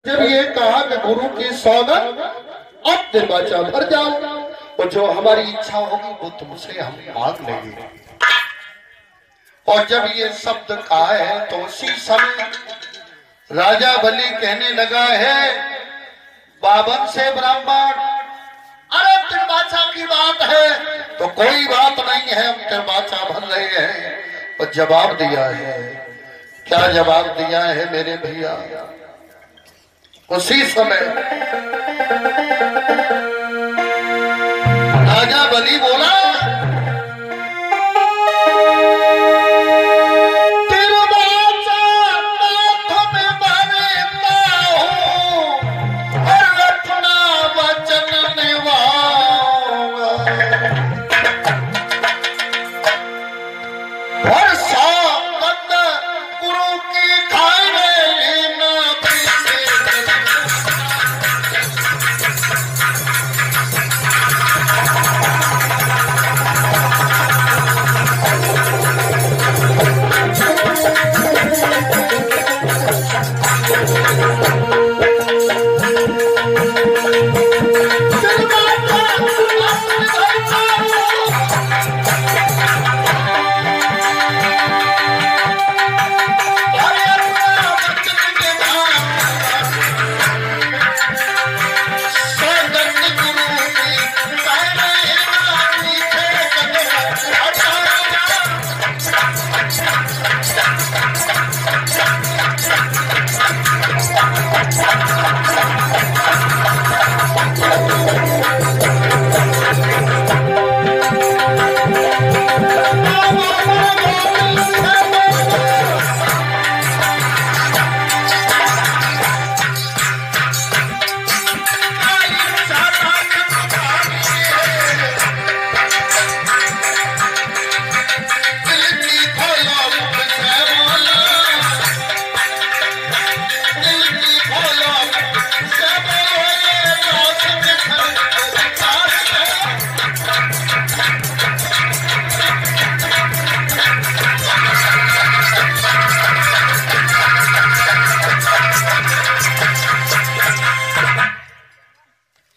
जब ये कहा कि गुरु की सौगंध अब दरवाजा भर जाओ और जो हमारी इच्छा होगी वो तुमसे हम मांग लेंगे। और जब ये शब्द कहा है तो उसी समय राजा बलि कहने लगा है बावन से ब्राह्मण, अरे तिरबाचा की बात है तो कोई बात नहीं है, हम तिरबाचा भर रहे हैं। और जवाब दिया है, क्या जवाब दिया है मेरे भैया? उसी समय राजा बलि बोला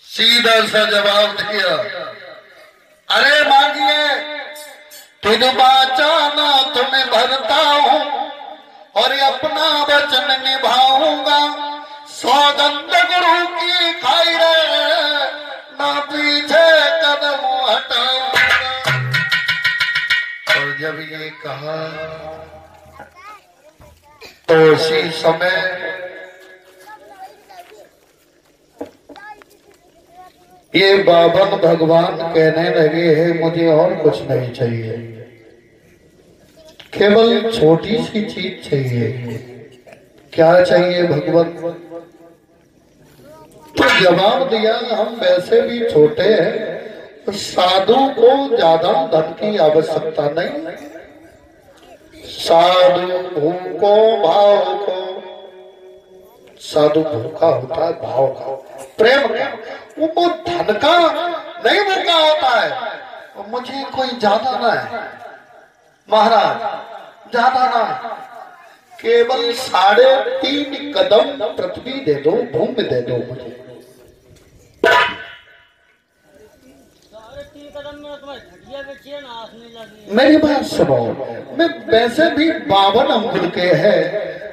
सीधा सा जवाब दिया, अरे मांगिए तिरबाचा ना तुम्हें भरता हूं और अपना वचन निभाऊंगा। सौगंध गुरु की खाई रे ना पीछे कदम हटाऊंगा। और जब ये कहा तो उसी समय ये बावन भगवान कहने लगे हैं मुझे और कुछ नहीं चाहिए, केवल छोटी सी चीज चाहिए। क्या चाहिए भगवान? तो जवाब दिया हम वैसे भी छोटे हैं, तो साधु को ज्यादा धन की आवश्यकता नहीं। साधु भूखो भाव को, साधु भूखा होता है भाव का, प्रेम का, वो धन का नहीं भूखा होता है। मुझे कोई ज्यादा ना है महाराज, ज्यादा ना, केवल 3.5 कदम पृथ्वी दे दो, भूमि दे दो मुझे। मेरी बात सुनो, मैं वैसे भी 52 अंगुल के है,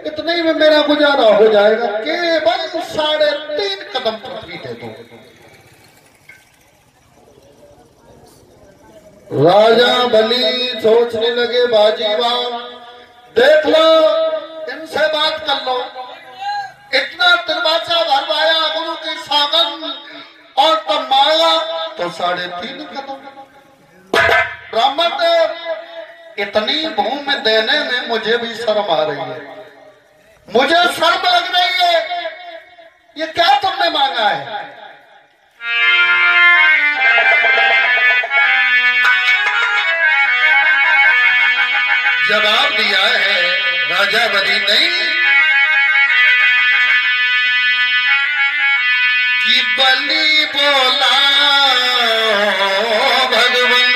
इतने ही में मेरा गुजारा हो जाएगा, केवल 3.5 कदम पृथ्वी दे दो। राजा बलि सोचने लगे बाजीवान, देख लो इनसे बात कर लो, इतना तिरबाचा भरवाया गुरु की सौगंध और तब मांगा तो 3.5 कदम। ब्राह्मण देव इतनी भूमि देने में मुझे भी शर्म आ रही है, मुझे शर्म लग रही है। ये क्या तुमने मांगा है? जवाब दिया है राजा बलि ने कि बलि बोला भगवान,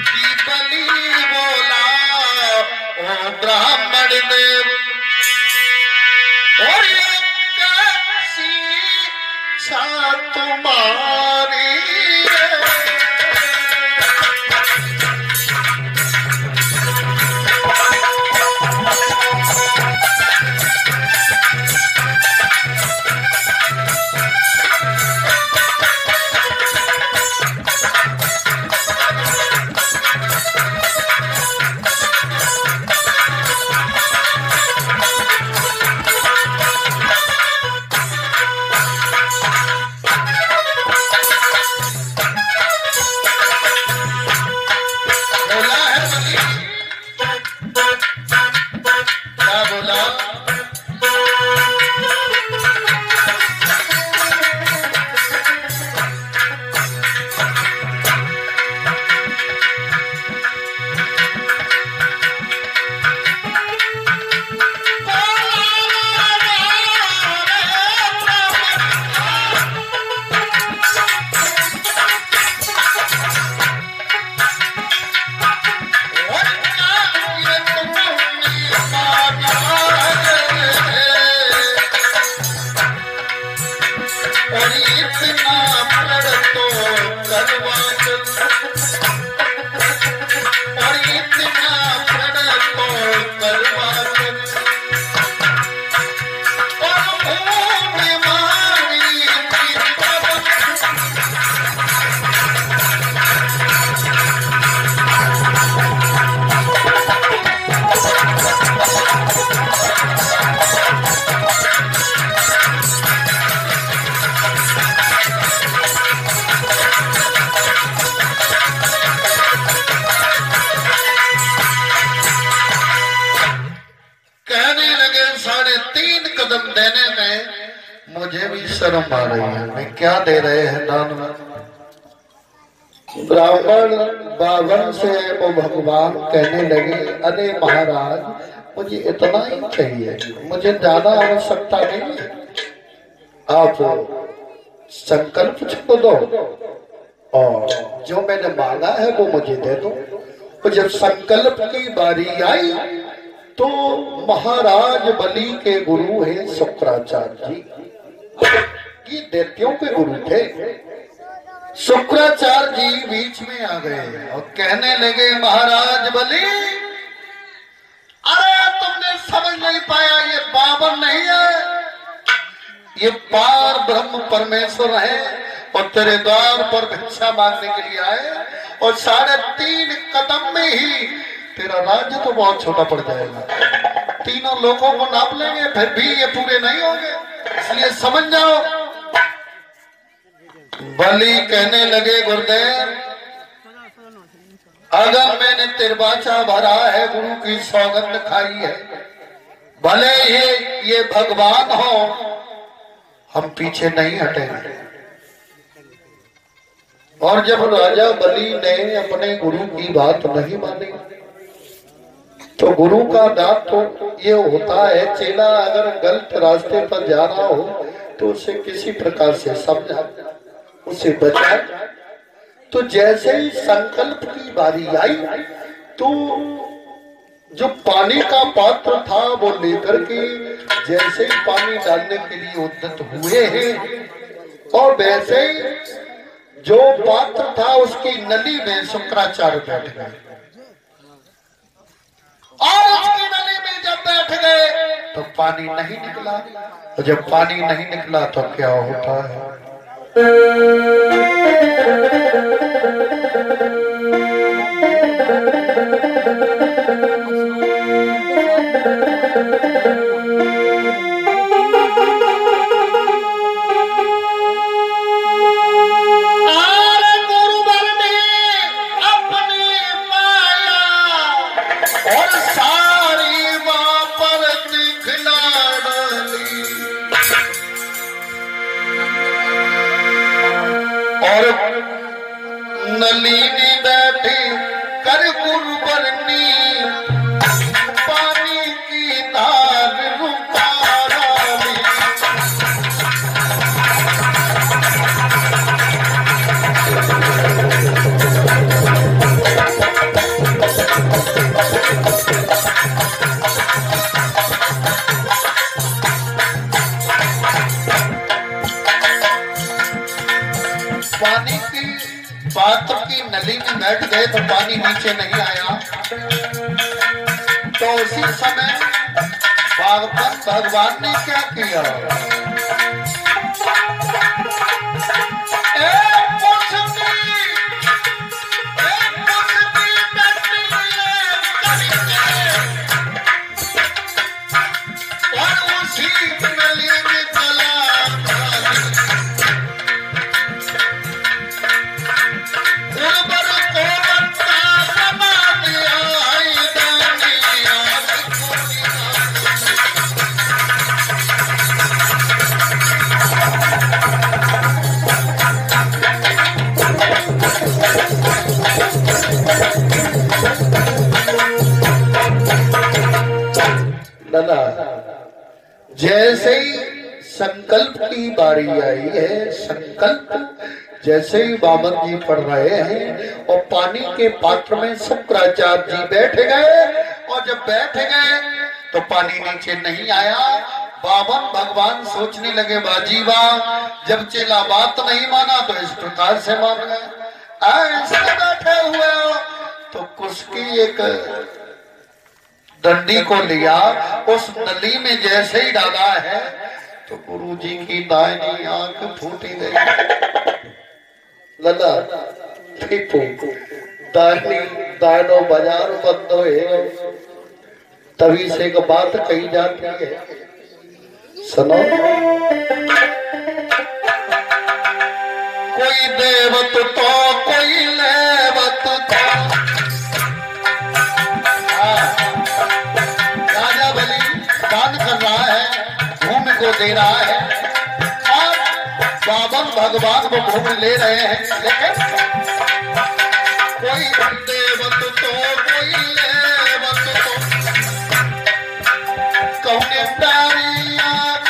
कि बलि बोला ओ ब्राह्मण देव, और तुम्हारी मुझे भी शर्म आ रही है। मैं क्या दे रहे हैं दान? ब्राह्मण बावन से वो भगवान कहने लगे, अरे महाराज मुझे इतना ही चाहिए, मुझे ज्यादा आवश्यकता नहीं है। आप संकल्प छोड़ दो और जो मैंने मांगा है वो मुझे दे दो। तो जब संकल्प की बारी आई तो महाराज बलि के गुरु हैं शुक्राचार्य जी, ये दैत्यों के गुरु थे। शुक्राचार्य जी बीच में आ गए और कहने लगे, महाराज बलि, अरे तुमने समझ नहीं पाया, ये बाबर नहीं है, ये पार ब्रह्म परमेश्वर है और तेरे द्वार पर भिक्षा मांगने के लिए आए और 3.5 कदम में ही तेरा राज्य तो बहुत छोटा पड़ जाएगा। तीनों लोगों को नाप लेंगे फिर भी ये पूरे नहीं होंगे, इसलिए समझ जाओ। बलि कहने लगे, गुरुदेव अगर मैंने तिरबाचा भरा है, गुरु की सौगंध खाई है, भले ये भगवान हो, हम पीछे नहीं हटेंगे। और जब राजा बलि ने अपने गुरु की बात नहीं मानी तो गुरु का दांत तो ये होता है, चेला अगर गलत रास्ते पर जा रहा हो तो उसे किसी प्रकार से समझा, उसे बचा। तो जैसे ही संकल्प की बारी आई तो जो पानी का पात्र था वो लेकर के जैसे ही पानी डालने के लिए उद्यत हुए हैं और वैसे ही जो पात्र था उसकी नली में शुक्राचार्य बैठ गए और उसकी नली में जब बैठ गए तो पानी नहीं निकला। और जब पानी नहीं निकला तो क्या होता है? नली में बैठे कर गुरु बरनी पानी बैठ गए तो पानी नीचे नहीं आया। तो उसी समय भगवान ने क्या किया, जैसे ही संकल्प की बारी आई है, संकल्प जैसे ही बामन जी पढ़ रहे हैं और पानी के पात्र में शुक्राचार्य जी बैठ गए, और जब बैठ गए तो पानी नीचे नहीं आया। बामन भगवान सोचने लगे बाजी वाह, जब चेला बात नहीं माना तो इस प्रकार से मान गए, ऐसे बैठे हुए हो। तो कुछ की एक डंडी को लिया, उस नली में जैसे ही डाला है तो गुरु जी की दाहिनी आंख फूटी गई। लला दाहिनो बाजार बंद हो, तभी से एक बात कही जाती है, सुनो। कोई देवत तो कोई लेवत तो, दान कर रहा है, भूमि को दे रहा है, और बाबन भगवान को भूमि ले रहे हैं। लेकिन कोई देवत तो कोई लेवत तो, कौने प्यारी आग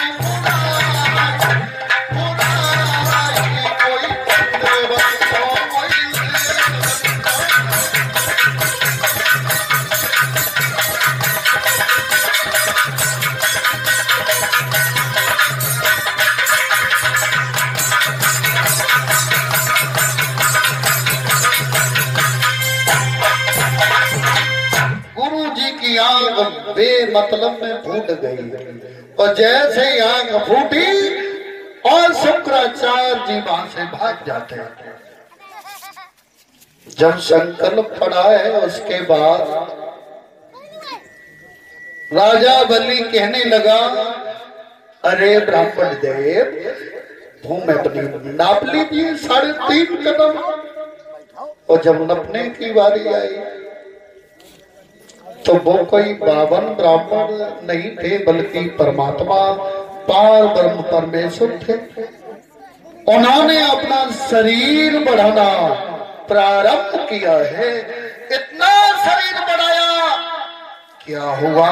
कोई देवत तो कोई बेमतलब में फूट गई, और जैसे ही आंख फूटी और शुक्राचार्य जी वहां से भाग जाते हैं। जब संकल्प पड़ा है उसके बाद राजा बलि कहने लगा, अरे ब्राह्मण देव, भूमि अपनी नाप लीजिए 3.5 कदम। और जब नपने की बारी आई तो वो कोई 52 ब्राह्मण नहीं थे, बल्कि परमात्मा पार ब्रह्म परमेश्वर थे। उन्होंने अपना शरीर बढ़ाना प्रारंभ किया है। इतना शरीर बढ़ाया, क्या हुआ,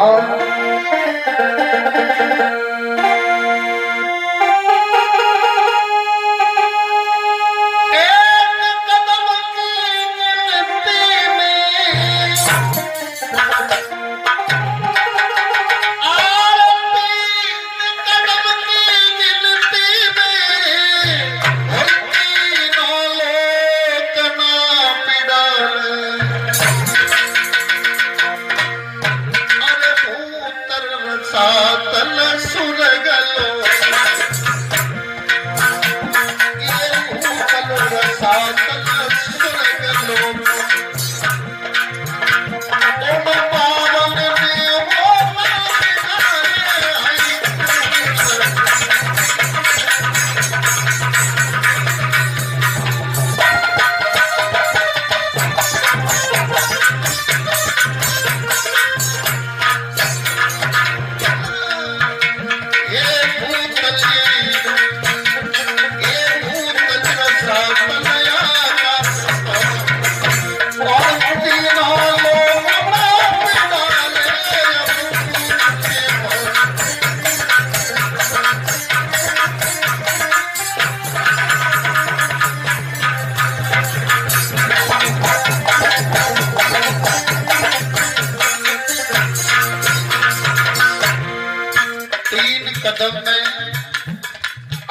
कदम में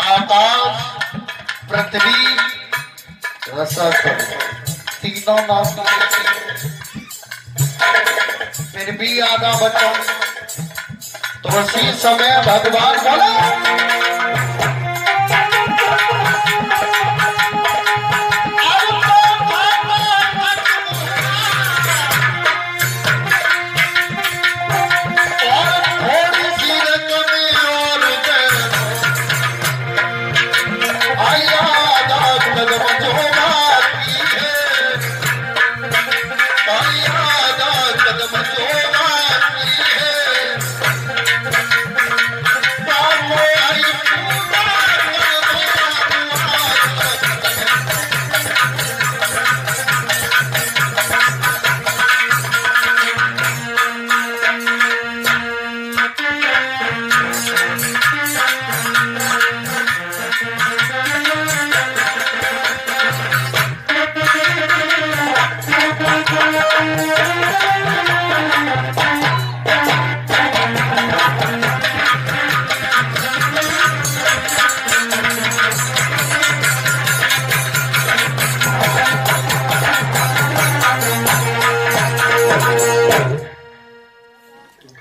आकाश पृथ्वी रसातल तीनों नाम फिर भी आधा बचा। तो उसी समय भगवान बोला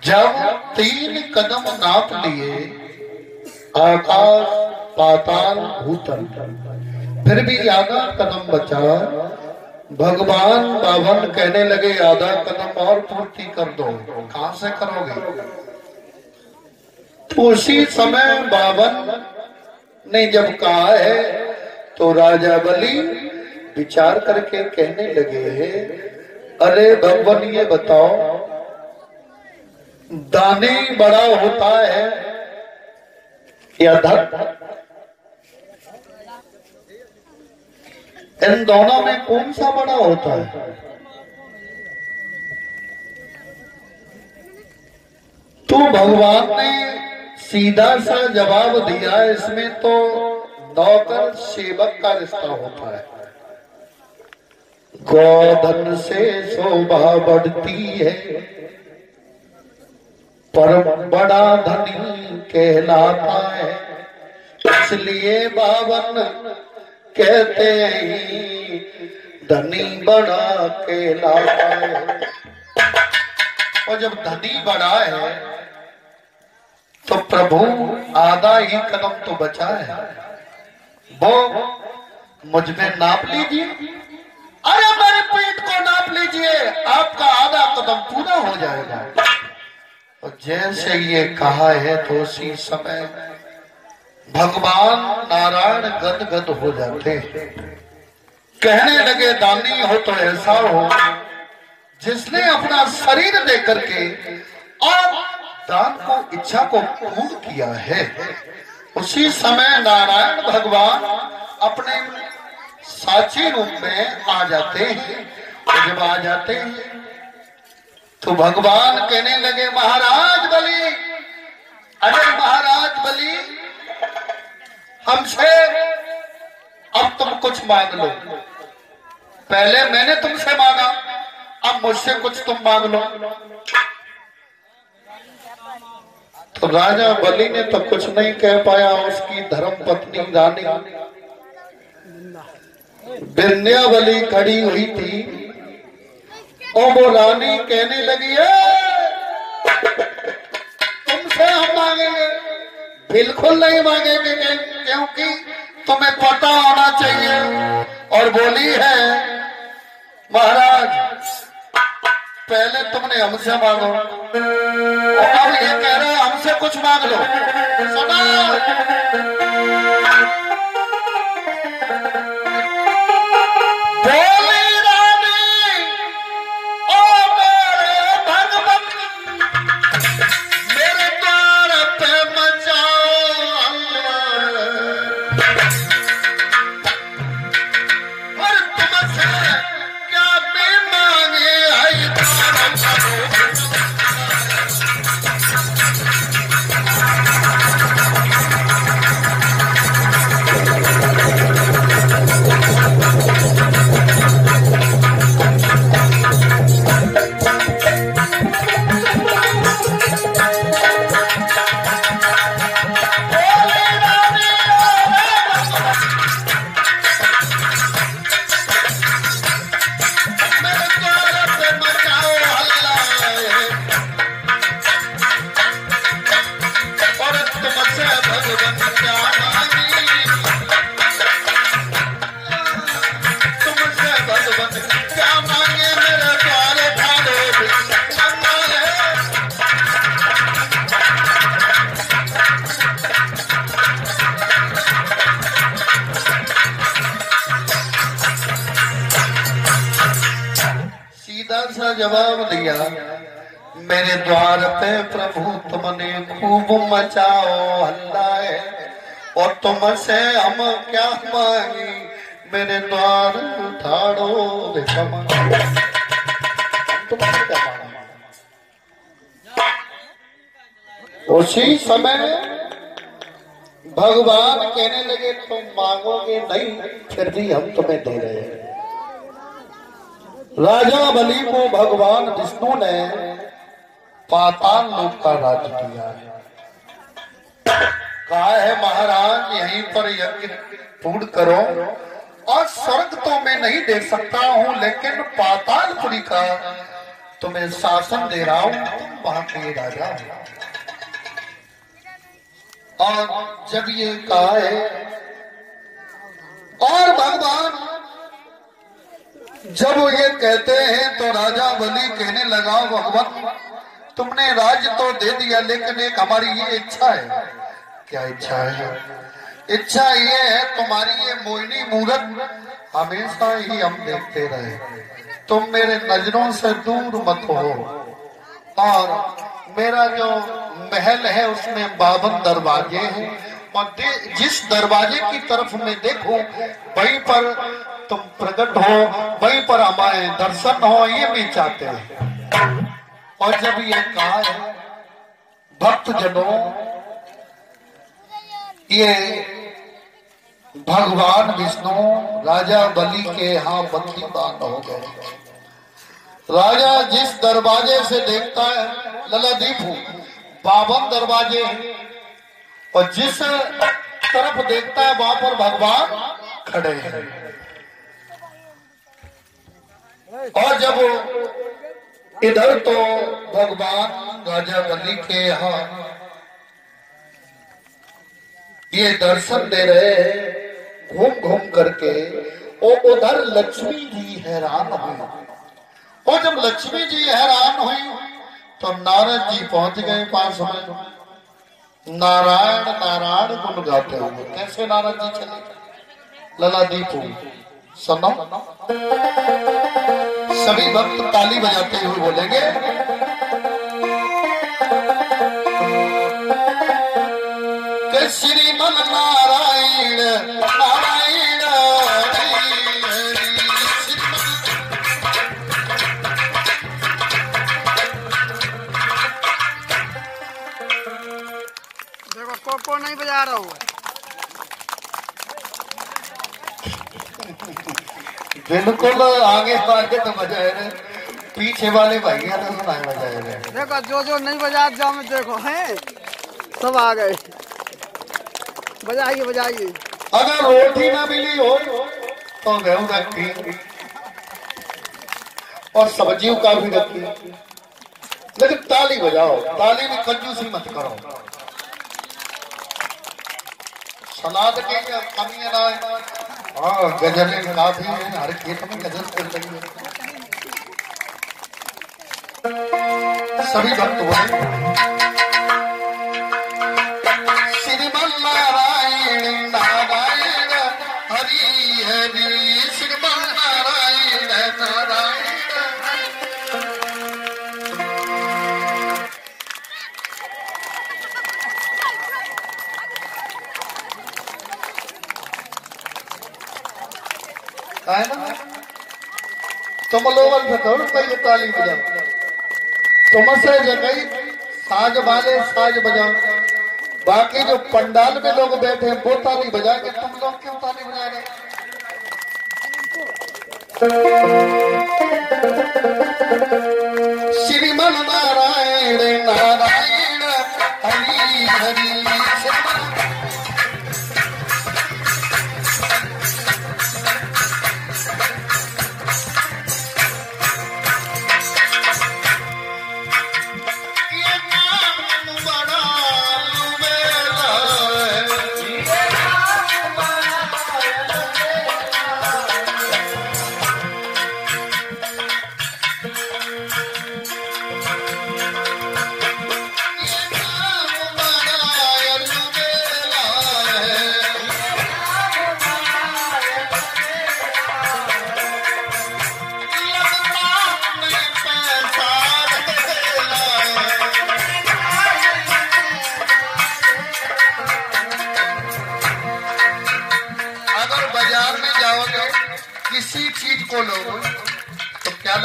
जब 3 कदम नाप लिए आकाश पाताल भूतल, फिर भी आधा कदम बचा। भगवान बावन कहने लगे आधा कदम और पूर्ति कर दो। कहां से करोगे? तो उसी समय बावन ने जब कहा है तो राजा बलि विचार करके कहने लगे, अरे भगवान ये बताओ दानी बड़ा होता है या धन? इन दोनों में कौन सा बड़ा होता है? तो भगवान ने सीधा सा जवाब दिया, इसमें तो नौकर सेवक का रिश्ता होता है। गोधन से शोभा बढ़ती है पर बड़ा धनी कहलाता है, इसलिए बावन कहते हैं धनी बड़ा कहलाता है। और जब धनी बड़ा है तो प्रभु आधा ही कदम तो बचा है, वो मुझ में नाप लीजिए। अरे मेरी पीठ को नाप लीजिए, आपका आधा कदम पूरा हो जाएगा। और जैसे ये कहा है तो उसी समय भगवान नारायण गदगद हो जाते, कहने लगे दानी हो तो ऐसा हो जिसने अपना शरीर दे करके और दान को इच्छा को पूर्ण किया है। उसी समय नारायण भगवान अपने साची रूप में आ जाते हैं। और जब आ जाते हैं तो भगवान कहने लगे महाराज बलि, अरे महाराज बलि, हमसे अब तुम कुछ मांग लो। पहले मैंने तुमसे मांगा, अब मुझसे कुछ तुम मांग लो। तो राजा बलि ने तो कुछ नहीं कह पाया। उसकी धर्म पत्नी रानी विंध्यावली खड़ी हुई थी और वो रानी कहने लगी तुमसे हम मांगेंगे? बिल्कुल नहीं मांगेंगे, क्योंकि तुम्हें पता होना चाहिए। और बोली है महाराज पहले तुमने हमसे मांगो और अब ये कह रहे हैं हमसे कुछ मांग लो। सुना बोली रानी, ओ मेरे भगवान मेरे द्वार पे मचाओ और तुमसे क्या मैं मांगे आई जवाब दिया, मेरे द्वार पे प्रभु तुमने खूब मचाओ हल्ला है, और तुमसे हम क्या मांगी, मेरे द्वार ठाड़ो भिखम। तुमसे क्या मांगा? उसी समय भगवान कहने लगे, तुम मांगोगे नहीं, फिर भी हम तुम्हें दे रहे हैं। राजा बलि को भगवान विष्णु ने पाताल लोक का राज दिया है। कहा है महाराज यहीं पर यज्ञ पूर्ण करो, और स्वर्ग तो मैं नहीं दे सकता हूं, लेकिन पातालपुरी का तुम्हें शासन दे रहा हूं, तुम वहां के राजा हो। और जब ये कहा है, और भगवान जब ये कहते हैं तो राजा बलि कहने लगा, भगवान तुमने राज्य तो दे दिया, लेकिन एक हमारी ये इच्छा है। क्या इच्छा है? इच्छा ये है तुम्हारी ये मोहिनी मूरत हमेशा ही हम देखते रहे, तुम मेरे नजरों से दूर मत हो। और मेरा जो महल है उसमें 52 दरवाजे हैं, और जिस दरवाजे की तरफ मैं देखूं वहीं पर तुम प्रकट हो, वहीं पर हमारे दर्शन हो, ये भी चाहते हैं। और जब ये कहा है भक्त जनों, ये भगवान विष्णु राजा बलि के यहाँ बंदीवान हो गए। राजा जिस दरवाजे से देखता है, ललादीप 52 दरवाजे हैं, और जिस तरफ देखता है वहां पर भगवान खड़े हैं। और जब इधर तो भगवान राजा बलि के यहाँ ये दर्शन दे रहे हैं घूम घूम करके, और उधर लक्ष्मी जी हैरान हुई। और जब लक्ष्मी जी हैरान हुई तो नारद जी पहुंच गए पास में, नारायण नारायण गुण गाते हुए। कैसे नारद जी चले? ललादीप सुनो, सभी भक्त ताली बजाते हुए बोलेंगे, कि श्रीमन नारायण नारायण देखो को नहीं बजा रहा हूँ। बिल्कुल आगे आगे तो बजाए रहे, पीछे वाले भैया तो सुनाए बजाए रहे। देखो जो नहीं बजा जाओ में देखो हैं, सब आ गए। बजाइए बजाइए। अगर रोटी ना मिली हो तो गेहूं रखी, और सब्जियों का भी रखी, लेकिन ताली बजाओ, ताली में कंजूसी मत करो। सलाद की कमी ना है, हाँ गजल काफी है, हर खेत में गजल चल रही है। सभी भक्त बोले श्रीमन नारायण नारायण हरि हरि, श्रीमन नारायण नारायण। है ना, तुम लोगों से थोड़ा भाई ताली बजाओ, तुमसे जगह साज वाले साज बजाओ, बाकी जो पंडाल में लोग बैठे हैं वो ताली बजा के, तुम लोग क्यों ताली बजा रहे? श्रीमन नारायण नारायण हरि हरि,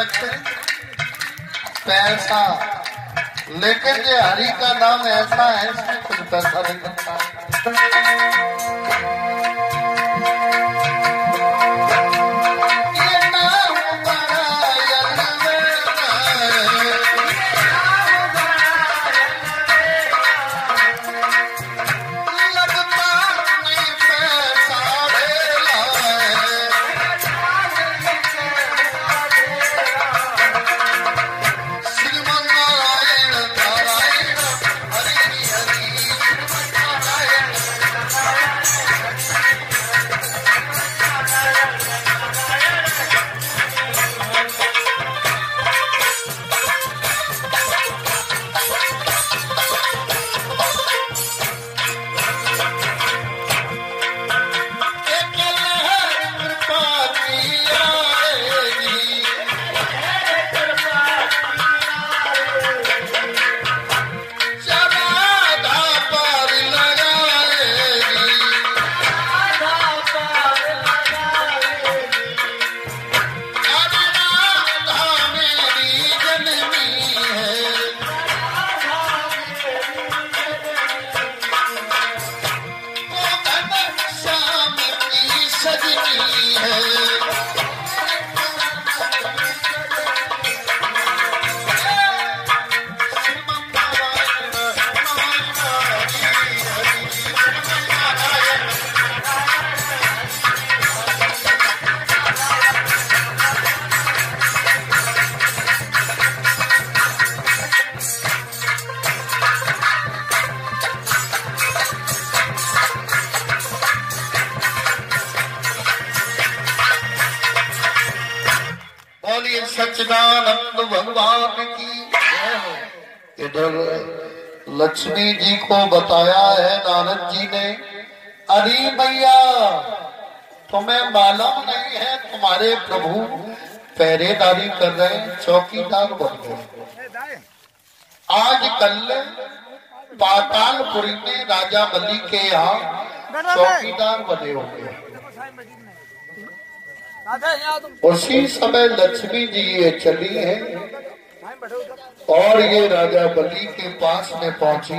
लगते पैसा, लेकिन ये हरि का नाम ऐसा है इसमें कुछ पैसा नहीं लगता। सच्चिदानंद भगवान की। इधर लक्ष्मी जी को बताया है नारद जी ने, अरे मैया तुम्हें मालूम नहीं है तुम्हारे प्रभु पहरेदारी कर रहे हैं, चौकीदार बन गए। आज कल पातालपुरी में राजा बलि के यहाँ चौकीदार बने होंगे। उसी समय लक्ष्मी जी ये चली है और ये राजा बलि के पास में पहुंची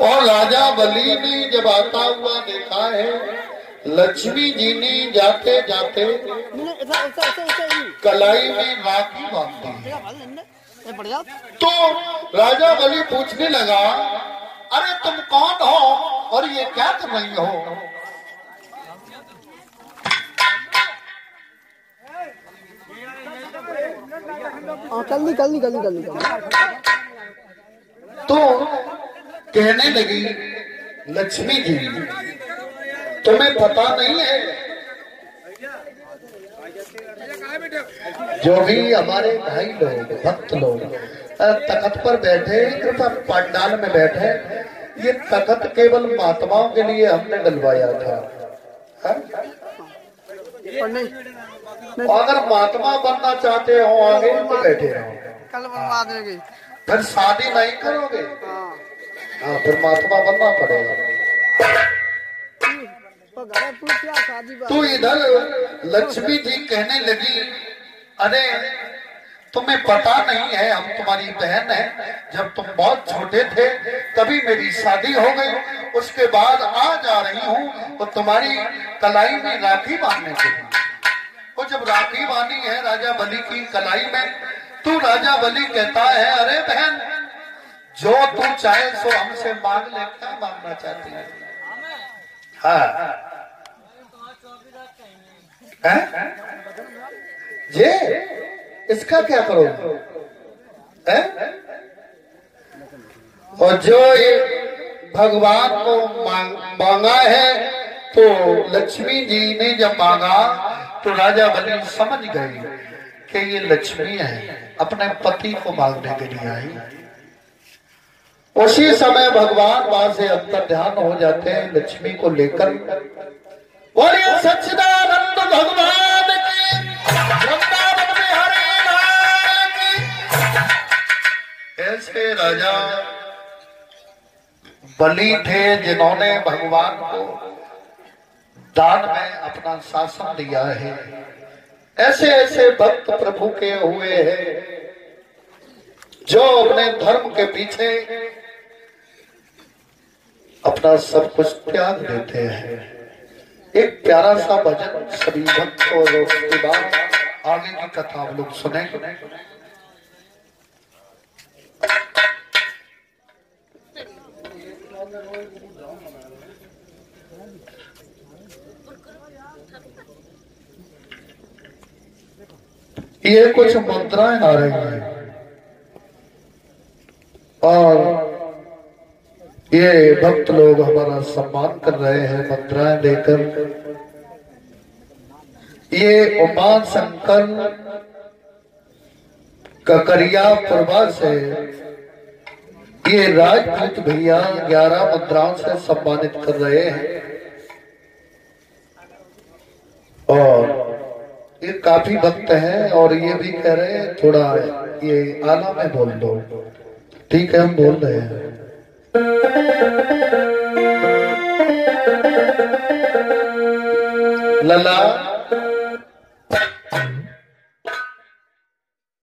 और राजा बलि ने जब आता हुआ देखा है, लक्ष्मी जी ने जाते जाते कलाई में राखी बांध दी। तो राजा बलि पूछने लगा, अरे तुम कौन हो और ये क्या कर रही हो? कल तो कहने लगी, लक्ष्मी जी तुम्हें पता नहीं है जो भी हमारे भाई लोग भक्त लोग तख्त पर बैठे, कृपा पंडाल में बैठे, ये तख्त केवल महात्माओं के लिए हमने डलवाया था। अगर महात्मा बनना चाहते हो आगे तो बैठे रहो, कल बनवा देंगे। फिर शादी नहीं करोगे, हाँ फिर महात्मा बनना पड़ेगा। तो इधर लक्ष्मी जी कहने लगी, अरे तुम्हें पता नहीं है हम तुम्हारी बहन है, जब तुम बहुत छोटे थे तभी मेरी शादी हो गई, उसके बाद आज आ रही हूँ तो तुम्हारी कलाई में राखी बांधने के लिए। तो जब राखी बांधी है राजा बलि की कलाई में, तो राजा बलि कहता है, अरे बहन जो तू चाहे सो हमसे मांग ले, क्या मांगना चाहती है? हाँ ये इसका क्या करोगे? और जो ये भगवान को मांगा है, तो लक्ष्मी जी ने जब मांगा तो राजा बलि समझ गए कि ये लक्ष्मी है, अपने पति को मांगने के लिए आई। उसी समय भगवान वहां से अंतर ध्यान हो जाते हैं लक्ष्मी को लेकर। और ये सच्चिदानंद भगवान की, वृंदावन में हरि लाल की। ऐसे राजा बलि थे जिन्होंने भगवान को दान में अपना शासन दिया है। ऐसे ऐसे भक्त प्रभु के हुए हैं जो अपने धर्म के पीछे अपना सब कुछ त्याग देते हैं। एक प्यारा सा भजन सभी भक्त और उसके बाद आगे की कथा आप लोग सुने। ये कुछ मुद्राएं आ रही हैं और ये भक्त लोग हमारा सम्मान कर रहे हैं मुद्राएं देकर। ये उमा शंकर ककरिया पुरबा से ये राजपूत भैया 11 मुद्राओं से सम्मानित कर रहे हैं और ये काफी भक्त हैं और ये भी कह रहे हैं थोड़ा ये आला में बोल दो। ठीक है, हम बोल रहे हैं। लला